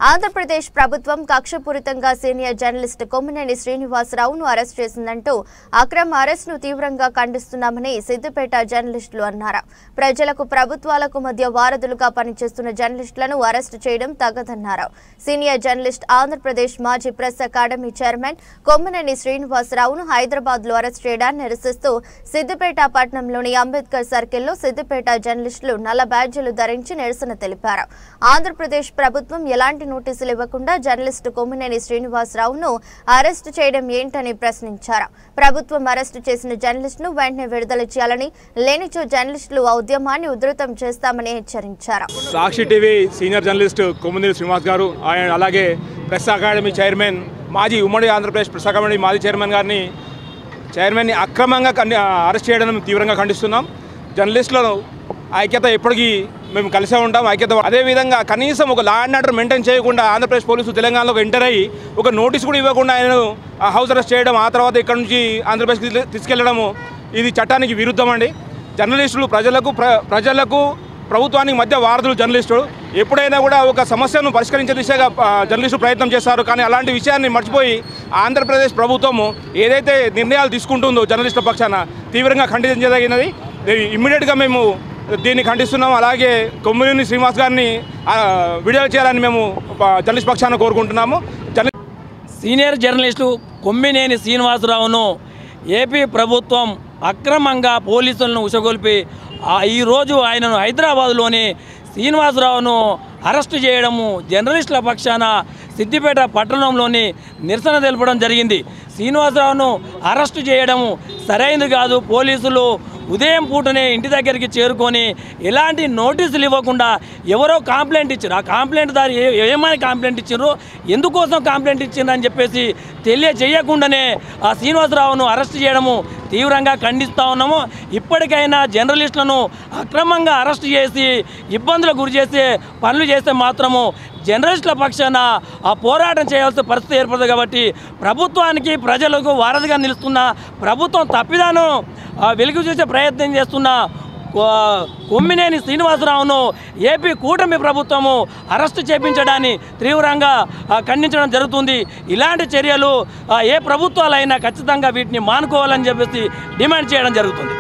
ఆంధ్రప్రదేశ్ ప్రభుత్వం కక్షపూరితంగా senior journalist Kommineni శ్రీనివాసరావును arrest చేసిందంటూ అక్రమ అరెస్ట్ను తీవ్రంగా ఖండిస్తున్నామని సిద్దిపేట జర్నలిస్టులు అన్నారు. ప్రజలకు ప్రభుత్వాలకు మధ్య వారధులుగా పనిచేస్తున్న జర్నలిస్టులను అరెస్టు చేయడం తగదన్నారు. సీనియర్ జర్నలిస్ట్ ఆంధ్రప్రదేశ్ మాజీ ప్రెస్ అకాడమీ చైర్మన్ కొమ్మినేని శ్రీనివాసరావును హైదరాబాద్లో అరెస్ట్ చేయడాన్ని నిరసిస్తూ సిద్దిపేట పట్టణంలోని అంబేద్కర్ సర్కిల్లో సిద్దిపేట జర్నలిస్టులు నల్ల బ్యాడ్జీలు ధరించి నిరసన తెలిపారు. ఆంధ్రప్రదేశ్ ప్రభుత్వం ఎలాంటి నోటీసులు ఇవ్వకుండా జర్నలిస్టు కొమ్మినేని శ్రీనివాసరావును అరెస్టు చేయడం ఏంటని ప్రశ్నించారు. ప్రభుత్వం అరెస్టు చేసిన జర్నలిస్టును వెంటనే విడుదల చేయాలని, లేనిచో జర్నలిస్టులు ఆ ఉద్యమాన్ని ఉధృతం చేస్తామని హెచ్చరించారు. Sakshi TV senior journalist Kommineni Srinivas garu, ఆయన అలాగే ప్రెస్ అకాడమీ చైర్మన్, మాజీ ఉమ్మడి ఆంధ్రప్రదేశ్ ప్రెస్ అకాడమీ మాజీ చైర్మన్ని అక్రమంగా అరెస్ట్ చేయడం తీవ్రంగా ఖండిస్తున్నాం. జర్నలిస్టులను ఐక్యత ఎప్పటికీ మేము కలిసే ఉంటాం. ఐక్యత అదేవిధంగా కనీసం ఒక లా అండ్ ఆర్డర్ మెయింటైన్ చేయకుండా ఆంధ్రప్రదేశ్ పోలీసులు తెలంగాణలో ఎంటర్ అయ్యి ఒక నోటీస్ కూడా ఇవ్వకుండా ఆయనను హౌస్ అరెస్ట్ చేయడం, ఆ తర్వాత ఇక్కడ నుంచి ఆంధ్రప్రదేశ్కి తీసుకెళ్లడము ఇది చట్టానికి విరుద్ధం అండి. జర్నలిస్టులు ప్రజలకు ప్రభుత్వానికి మధ్య వారధులు జర్నలిస్టులు. ఎప్పుడైనా కూడా ఒక సమస్యను పరిష్కరించే దిశగా జర్నలిస్టులు ప్రయత్నం చేస్తారు. కానీ అలాంటి విషయాన్ని మర్చిపోయి ఆంధ్రప్రదేశ్ ప్రభుత్వము ఏదైతే నిర్ణయాలు తీసుకుంటుందో జర్నలిస్టుల పక్షాన తీవ్రంగా ఖండించదగినది. ఇమ్మీడియట్గా మేము దీన్ని ఖండిస్తున్నాం. అలాగే కొమ్మినేని శ్రీనివాస్ గారిని విడుదల చేయాలని మేము జర్నలిస్ట్ పక్షాన కోరుకుంటున్నాము. సీనియర్ జర్నలిస్టు కొమ్మినేని శ్రీనివాసరావును ఏపీ ప్రభుత్వం అక్రమంగా పోలీసులను ఉషగొల్పి ఈరోజు ఆయనను హైదరాబాద్లోని శ్రీనివాసరావును అరెస్టు చేయడము జర్నలిస్టుల పక్షాన సిద్దిపేట పట్టణంలోని నిరసన తెలపడం జరిగింది. శ్రీనివాసరావును అరెస్టు చేయడము సరైనది కాదు. పోలీసులు ఉదయం పూటనే ఇంటి దగ్గరికి చేరుకొని ఎలాంటి నోటీసులు ఇవ్వకుండా ఎవరో కంప్లైంట్ ఇచ్చారు. ఆ కంప్లైంట్ దారి ఏమని కంప్లైంట్ ఇచ్చారు, ఎందుకోసం కంప్లైంట్ ఇచ్చిండ్రు అని చెప్పేసి తెలియజేయకుండానే ఆ శ్రీనివాసరావును అరెస్ట్ చేయడము తీవ్రంగా ఖండిస్తూ ఉన్నాము. ఇప్పటికైనా జర్నలిస్టులను అక్రమంగా అరెస్ట్ చేసి ఇబ్బందులకు గురి చేసే పనులు చేస్తే మాత్రము జర్నలిస్టుల పక్షాన ఆ పోరాటం చేయాల్సిన పరిస్థితి ఏర్పడుతుంది. కాబట్టి ప్రభుత్వానికి ప్రజలకు వారధిగా నిలుస్తున్న ప్రభుత్వం తప్పిదాను వెలుగు చూసే ప్రయత్నం చేస్తున్న కొమ్మినేని శ్రీనివాసరావును ఏపీ కూటమి ప్రభుత్వము అరెస్టు చేపించడాన్ని తీవ్రంగా ఖండించడం జరుగుతుంది. ఇలాంటి చర్యలు ఏ ప్రభుత్వాలైనా ఖచ్చితంగా వీటిని మానుకోవాలని చెప్పేసి డిమాండ్ చేయడం జరుగుతుంది.